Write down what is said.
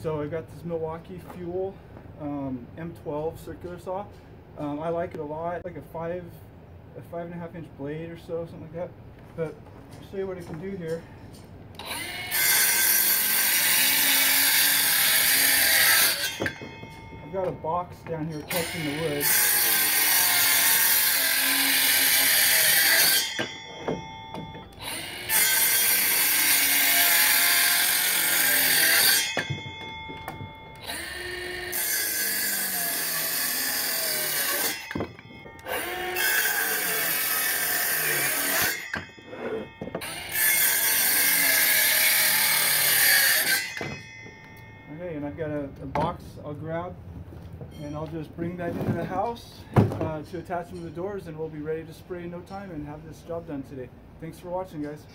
So I got this Milwaukee Fuel M12 circular saw. I like it a lot. Like a 5.5 inch blade or so, something like that. But I'll show you what I can do here. I've got a box down here catching the wood. Okay, and I've got a box I'll grab, and I'll just bring that into the house to attach them to the doors, and we'll be ready to spray in no time and have this job done today. Thanks for watching, guys.